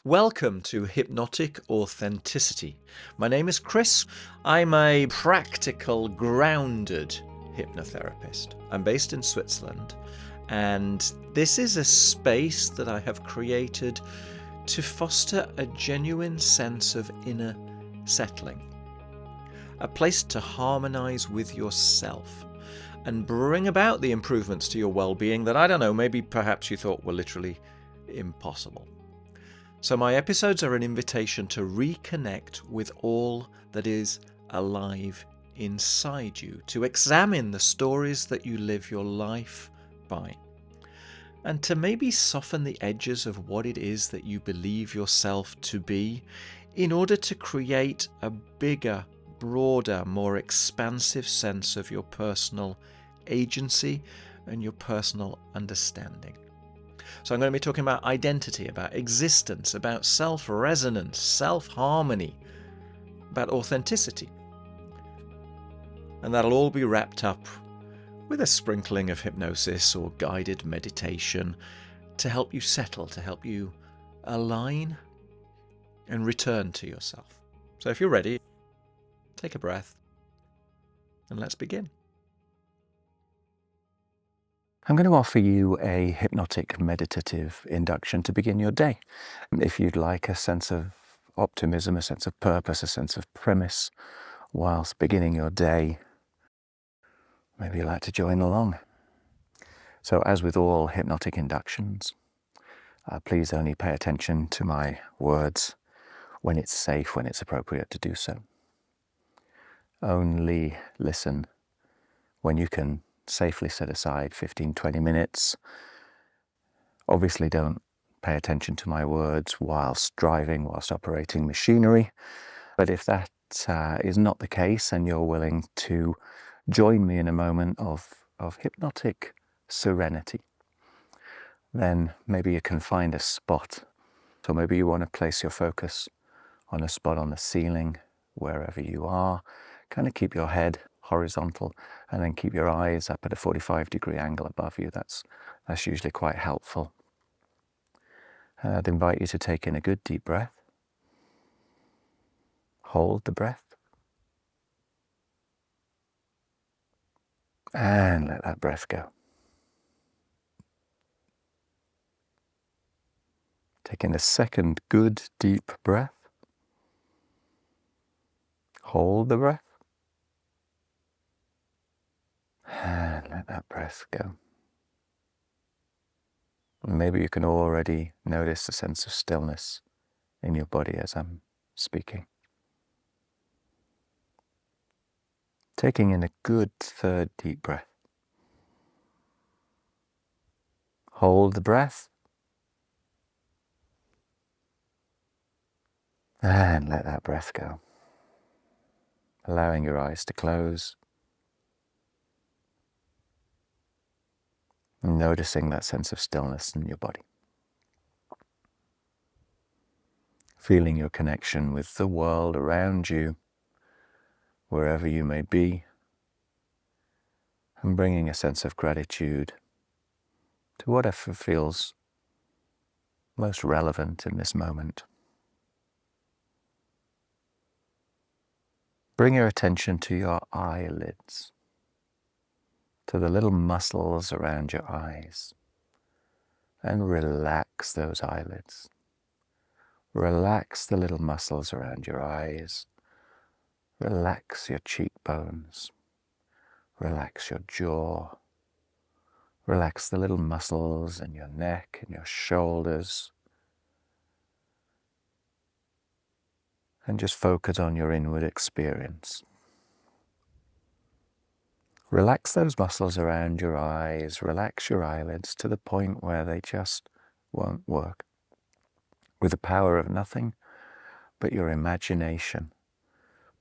Welcome to Hypnotic Authenticity. My name is Chris. I'm a practical, grounded hypnotherapist. I'm based in Switzerland, and this is a space that I have created to foster a genuine sense of inner settling, a place to harmonize with yourself and bring about the improvements to your well-being that, I don't know, maybe perhaps you thought were literally impossible. So my episodes are an invitation to reconnect with all that is alive inside you, to examine the stories that you live your life by, and to maybe soften the edges of what it is that you believe yourself to be in order to create a bigger, broader, more expansive sense of your personal agency and your personal understanding. So I'm going to be talking about identity, about existence, about self-resonance, self-harmony, about authenticity. And that'll all be wrapped up with a sprinkling of hypnosis or guided meditation to help you settle, to help you align and return to yourself. So if you're ready, take a breath and let's begin. I'm going to offer you a hypnotic meditative induction to begin your day. If you'd like a sense of optimism, a sense of purpose, a sense of premise whilst beginning your day, maybe you'd like to join along. So as with all hypnotic inductions, please only pay attention to my words when it's safe, when it's appropriate to do so. Only listen when you can safely set aside 15-20 minutes. Obviously don't pay attention to my words whilst driving, whilst operating machinery. But if that is not the case and you're willing to join me in a moment of hypnotic serenity, then maybe you can find a spot. So maybe you want to place your focus on a spot on the ceiling, wherever you are. Kind of keep your head horizontal and then keep your eyes up at a 45-degree angle above you. That's usually quite helpful. I'd invite you to take in a good deep breath. Hold the breath. And let that breath go. Take in a second good deep breath. Hold the breath. And let that breath go. Maybe you can already notice a sense of stillness in your body as I'm speaking. Taking in a good third deep breath. Hold the breath. And let that breath go. Allowing your eyes to close. And noticing that sense of stillness in your body. Feeling your connection with the world around you, wherever you may be, and bringing a sense of gratitude to whatever feels most relevant in this moment. Bring your attention to your eyelids, to the little muscles around your eyes, and relax those eyelids. Relax the little muscles around your eyes. Relax your cheekbones. Relax your jaw. Relax the little muscles in your neck and your shoulders. And just focus on your inward experience. Relax those muscles around your eyes. Relax your eyelids to the point where they just won't work. With the power of nothing but your imagination,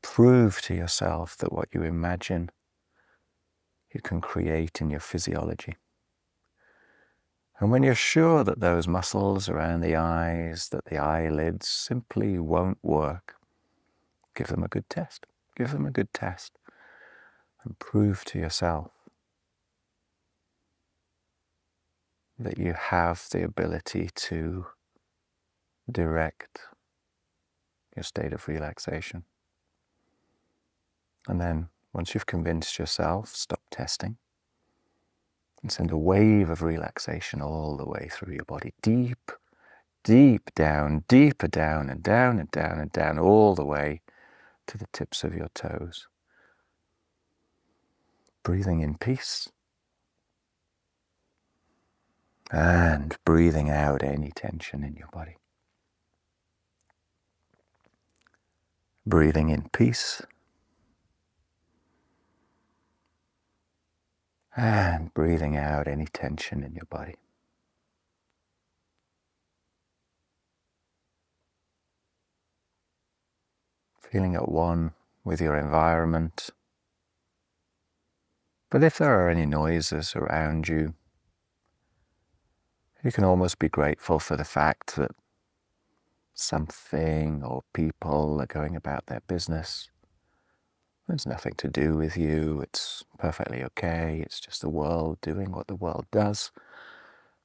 prove to yourself that what you imagine, you can create in your physiology. And when you're sure that those muscles around the eyes, that the eyelids simply won't work, give them a good test. Give them a good test and prove to yourself that you have the ability to direct your state of relaxation. And then, once you've convinced yourself, stop testing and send a wave of relaxation all the way through your body, deep, deep down, deeper down and down and down and down, all the way to the tips of your toes. Breathing in peace and breathing out any tension in your body. Breathing in peace and breathing out any tension in your body. Feeling at one with your environment. But if there are any noises around you, you can almost be grateful for the fact that something or people are going about their business. It's nothing to do with you. It's perfectly okay. It's just the world doing what the world does.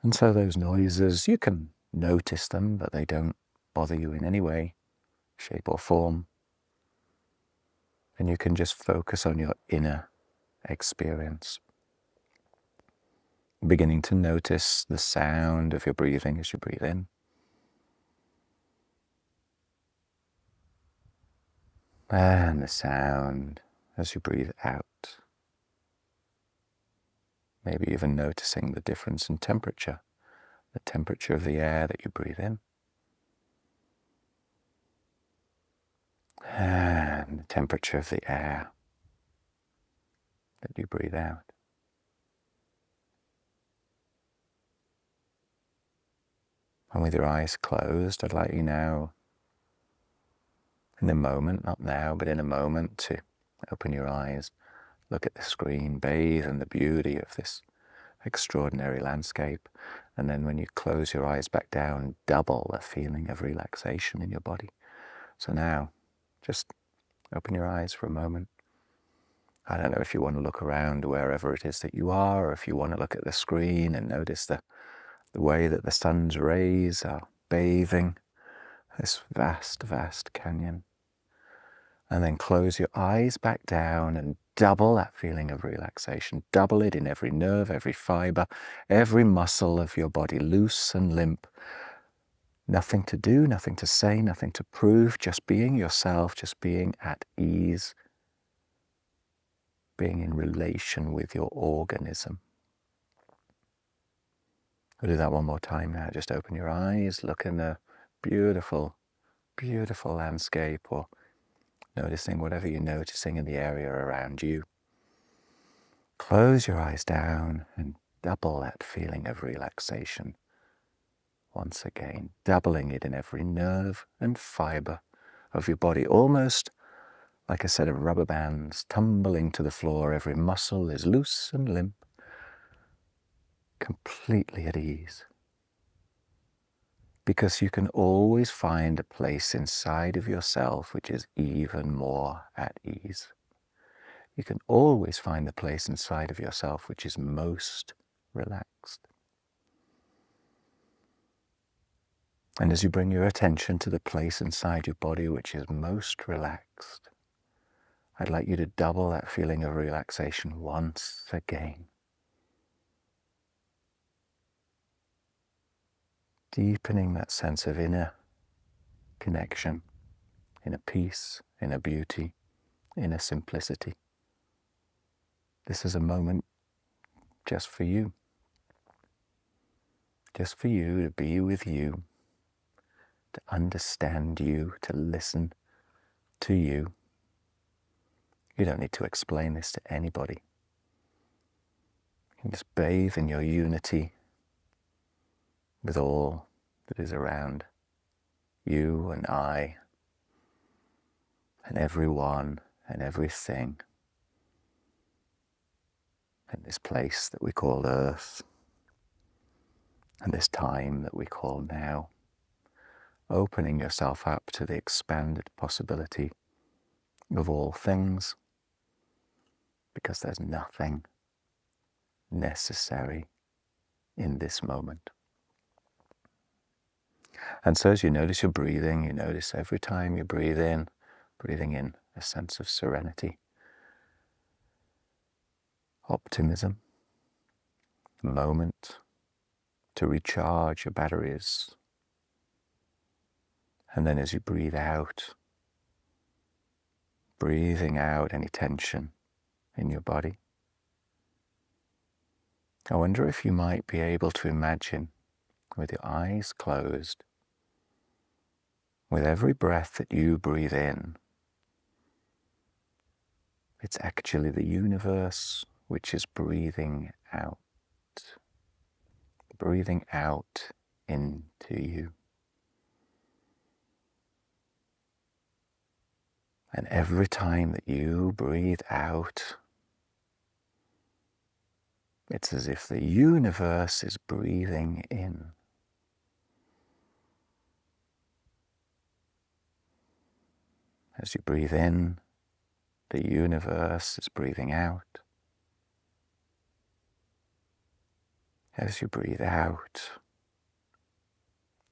And so those noises, you can notice them, but they don't bother you in any way, shape or form. And you can just focus on your inner experience. Beginning to notice the sound of your breathing as you breathe in. And the sound as you breathe out. Maybe even noticing the difference in temperature, the temperature of the air that you breathe in. And the temperature of the air that you breathe out. And with your eyes closed, I'd like you now, in a moment, not now, but in a moment, to open your eyes, look at the screen, bathe in the beauty of this extraordinary landscape. And then when you close your eyes back down, double the feeling of relaxation in your body. So now, just open your eyes for a moment. I don't know if you want to look around wherever it is that you are, or if you want to look at the screen and notice the way that the sun's rays are bathing this vast, vast canyon. And then close your eyes back down and double that feeling of relaxation. Double it in every nerve, every fiber, every muscle of your body, loose and limp. Nothing to do, nothing to say, nothing to prove, just being yourself, just being at ease, being in relation with your organism. We'll do that one more time now. Just open your eyes, look in the beautiful, beautiful landscape, or noticing whatever you're noticing in the area around you. Close your eyes down and double that feeling of relaxation. Once again, doubling it in every nerve and fiber of your body, almost like a set of rubber bands tumbling to the floor. Every muscle is loose and limp, completely at ease. Because you can always find a place inside of yourself which is even more at ease. You can always find the place inside of yourself which is most relaxed. And as you bring your attention to the place inside your body which is most relaxed, I'd like you to double that feeling of relaxation once again. Deepening that sense of inner connection, inner peace, inner beauty, inner simplicity. This is a moment just for you. Just for you, to be with you, to understand you, to listen to you. You don't need to explain this to anybody. You can just bathe in your unity with all that is around you and I and everyone and everything in this place that we call Earth and this time that we call now. Opening yourself up to the expanded possibility of all things, because there's nothing necessary in this moment. And so as you notice your breathing, you notice every time you breathing in a sense of serenity, optimism, a moment to recharge your batteries. And then as you breathe out, breathing out any tension in your body. I wonder if you might be able to imagine, with your eyes closed, with every breath that you breathe in, it's actually the universe which is breathing out into you. And every time that you breathe out, it's as if the universe is breathing in. As you breathe in, the universe is breathing out. As you breathe out,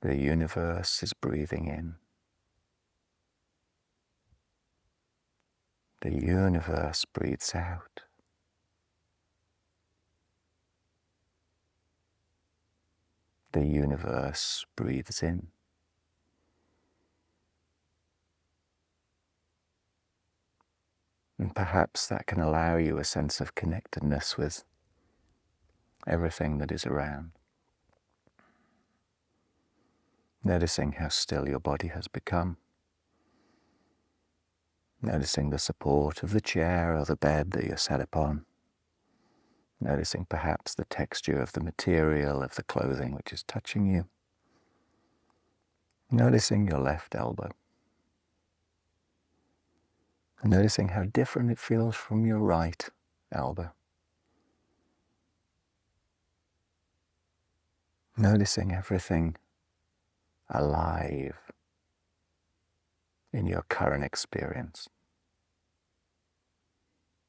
the universe is breathing in. The universe breathes out. The universe breathes in. And perhaps that can allow you a sense of connectedness with everything that is around. Noticing how still your body has become. Noticing the support of the chair or the bed that you're sat upon. Noticing perhaps the texture of the material of the clothing which is touching you. Noticing your left elbow. Noticing how different it feels from your right elbow. Noticing everything alive in your current experience.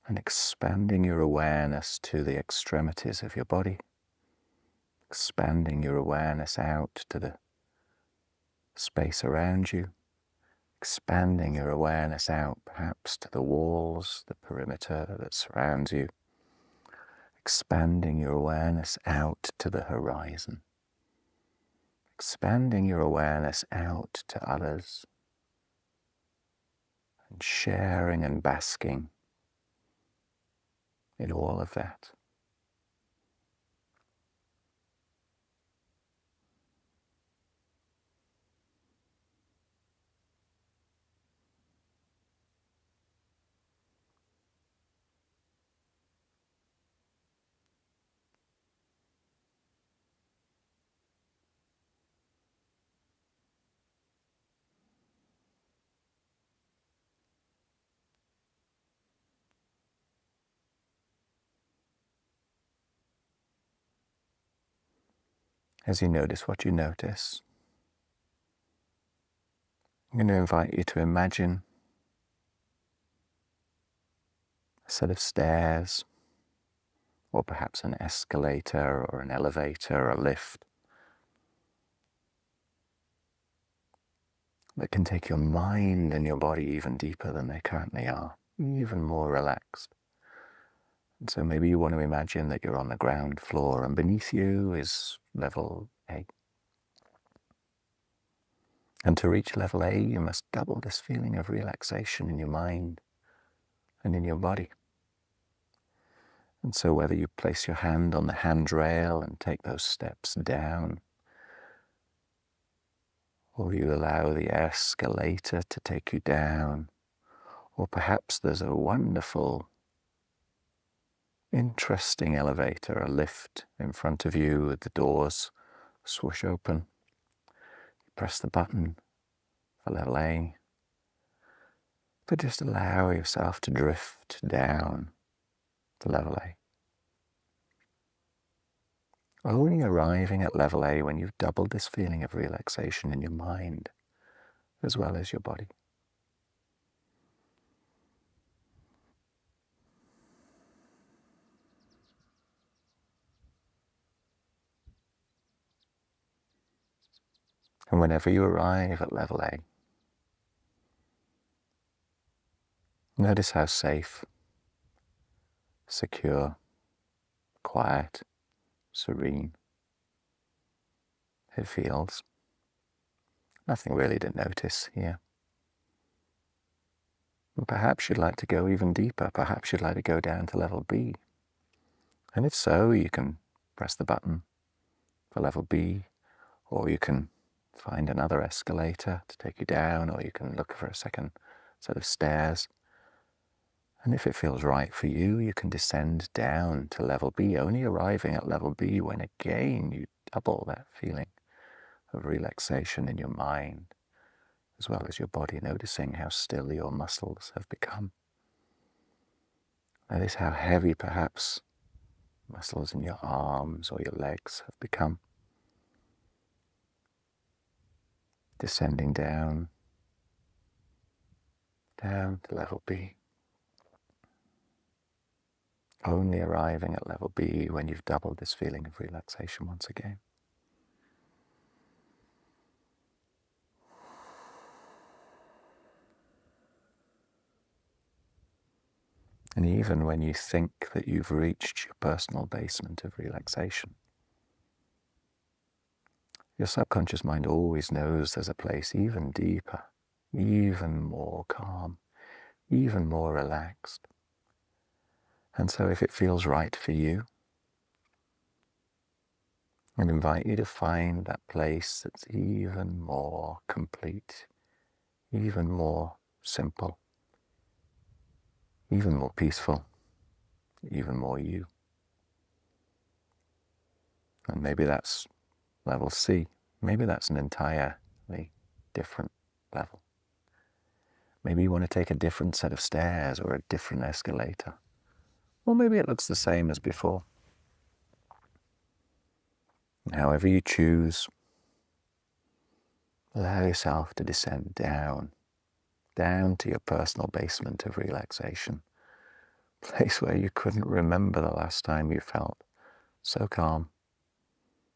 And expanding your awareness to the extremities of your body. Expanding your awareness out to the space around you. Expanding your awareness out perhaps to the walls, the perimeter that surrounds you. Expanding your awareness out to the horizon. Expanding your awareness out to others. And sharing and basking in all of that. As you notice what you notice, I'm going to invite you to imagine a set of stairs, or perhaps an escalator or an elevator or a lift that can take your mind and your body even deeper than they currently are, even more relaxed. And so maybe you want to imagine that you're on the ground floor and beneath you is level A. And to reach level A, you must double this feeling of relaxation in your mind and in your body. And so whether you place your hand on the handrail and take those steps down, or you allow the escalator to take you down, or perhaps there's a wonderful, interesting elevator, a lift in front of you with the doors swoosh open. You press the button for level A, but just allow yourself to drift down to level A. Only arriving at level A when you've doubled this feeling of relaxation in your mind as well as your body. And whenever you arrive at level A, notice how safe, secure, quiet, serene it feels. Nothing really to notice here. And perhaps you'd like to go even deeper. Perhaps you'd like to go down to level B. And if so, you can press the button for level B, or you can find another escalator to take you down, or you can look for a second set of stairs. And if it feels right for you, you can descend down to level B, only arriving at level B when again you double that feeling of relaxation in your mind, as well as your body, noticing how still your muscles have become. Notice how heavy perhaps muscles in your arms or your legs have become. Descending down to level B. Only arriving at level B when you've doubled this feeling of relaxation once again. And even when you think that you've reached your personal basement of relaxation, your subconscious mind always knows there's a place even deeper, even more calm, even more relaxed. And so if it feels right for you, I invite you to find that place that's even more complete, even more simple, even more peaceful, even more you. And maybe that's level C. Maybe that's an entirely different level. Maybe you want to take a different set of stairs or a different escalator. Or maybe it looks the same as before. And however you choose, allow yourself to descend down to your personal basement of relaxation. Place where you couldn't remember the last time you felt so calm,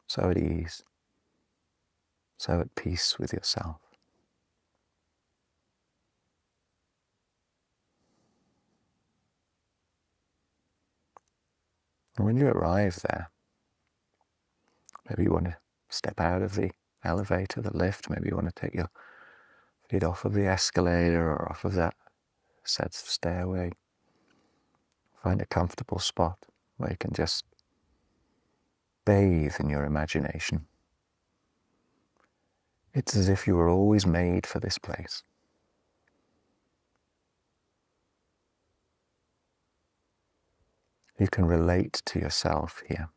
so at ease, so at peace with yourself. And when you arrive there, maybe you want to step out of the elevator, the lift, maybe you want to take your feet off of the escalator or off of that set of stairway. Find a comfortable spot where you can just bathe in your imagination. It's as if you were always made for this place. You can relate to yourself here.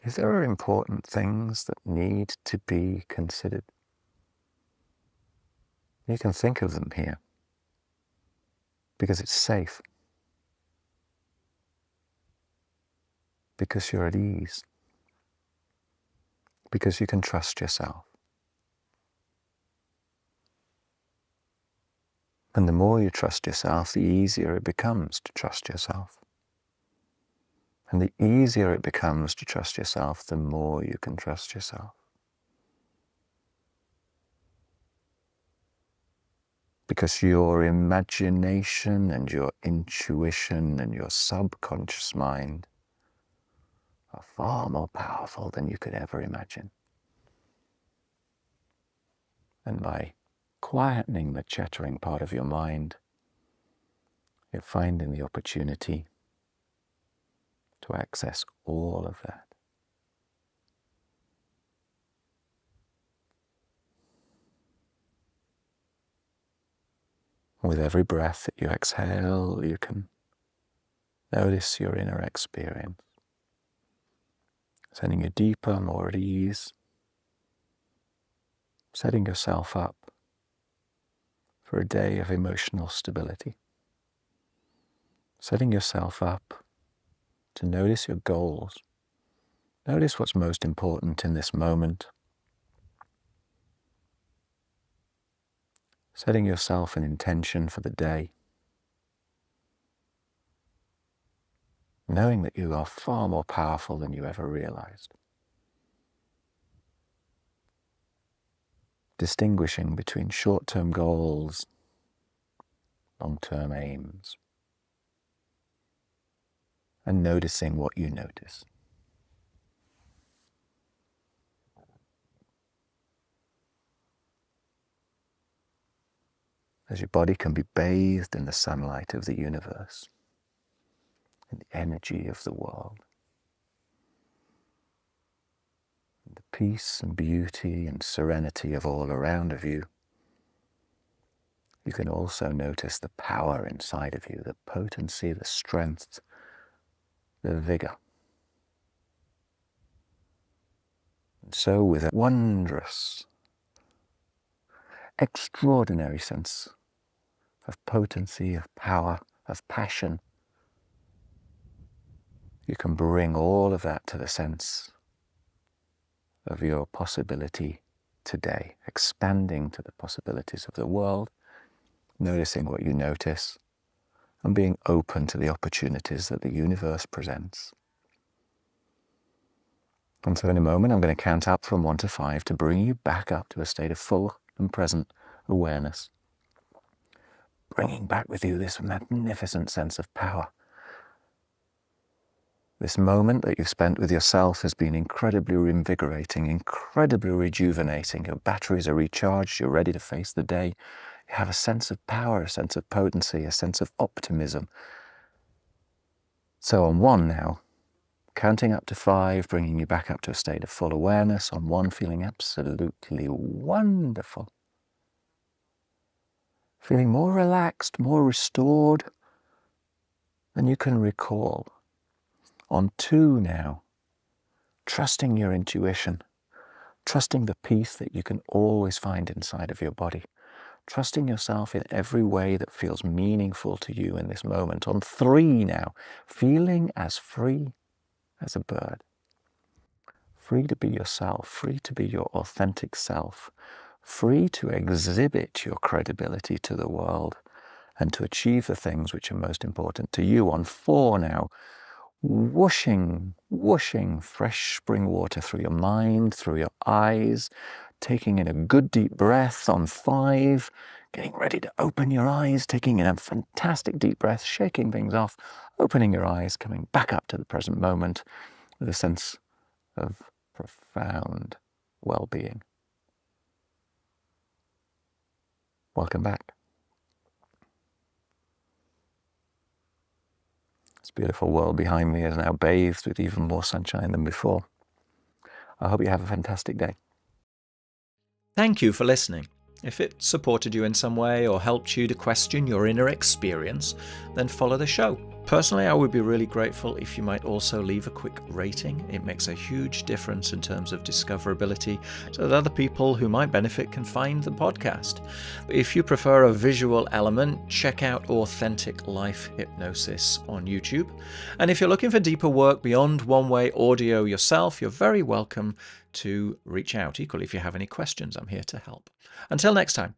If there are important things that need to be considered, you can think of them here because it's safe, because you're at ease, because you can trust yourself. And the more you trust yourself, the easier it becomes to trust yourself. And the easier it becomes to trust yourself, the more you can trust yourself. Because your imagination and your intuition and your subconscious mind are far more powerful than you could ever imagine. And by quietening the chattering part of your mind, you're finding the opportunity to access all of that. With every breath that you exhale, you can notice your inner experience, sending you deeper, more at ease, setting yourself up for a day of emotional stability, setting yourself up to notice your goals, notice what's most important in this moment, setting yourself an intention for the day, knowing that you are far more powerful than you ever realized. distinguishing between short-term goals, long-term aims, and noticing what you notice. As your body can be bathed in the sunlight of the universe, in the energy of the world, in the peace and beauty and serenity of all around of you, you can also notice the power inside of you, the potency, the strength, the vigor. And so with a wondrous, extraordinary sense of potency, of power, of passion, you can bring all of that to the sense of your possibility today, expanding to the possibilities of the world, noticing what you notice, and being open to the opportunities that the universe presents. And so in a moment, I'm going to count up from 1 to 5 to bring you back up to a state of full and present awareness, bringing back with you this magnificent sense of power. This moment that you've spent with yourself has been incredibly reinvigorating, incredibly rejuvenating. Your batteries are recharged, you're ready to face the day. You have a sense of power, a sense of potency, a sense of optimism. So on 1 now, counting up to 5, bringing you back up to a state of full awareness. On 1, feeling absolutely wonderful. Feeling more relaxed, more restored than you can recall. On 2 now, trusting your intuition, trusting the peace that you can always find inside of your body, trusting yourself in every way that feels meaningful to you in this moment. On 3 now, feeling as free as a bird, free to be yourself, free to be your authentic self, free to exhibit your credibility to the world and to achieve the things which are most important to you. On 4 now, whooshing fresh spring water through your mind, through your eyes, taking in a good deep breath. On 5, getting ready to open your eyes, taking in a fantastic deep breath, shaking things off, opening your eyes, coming back up to the present moment with a sense of profound well-being. Welcome back. This beautiful world behind me is now bathed with even more sunshine than before. I hope you have a fantastic day. Thank you for listening. If it supported you in some way or helped you to question your inner experience, then follow the show. Personally, I would be really grateful if you might also leave a quick rating. It makes a huge difference in terms of discoverability so that other people who might benefit can find the podcast. If you prefer a visual element, check out Authentic Life Hypnosis on YouTube. And if you're looking for deeper work beyond one-way audio yourself, you're very welcome to reach out. Equally, if you have any questions, I'm here to help. Until next time.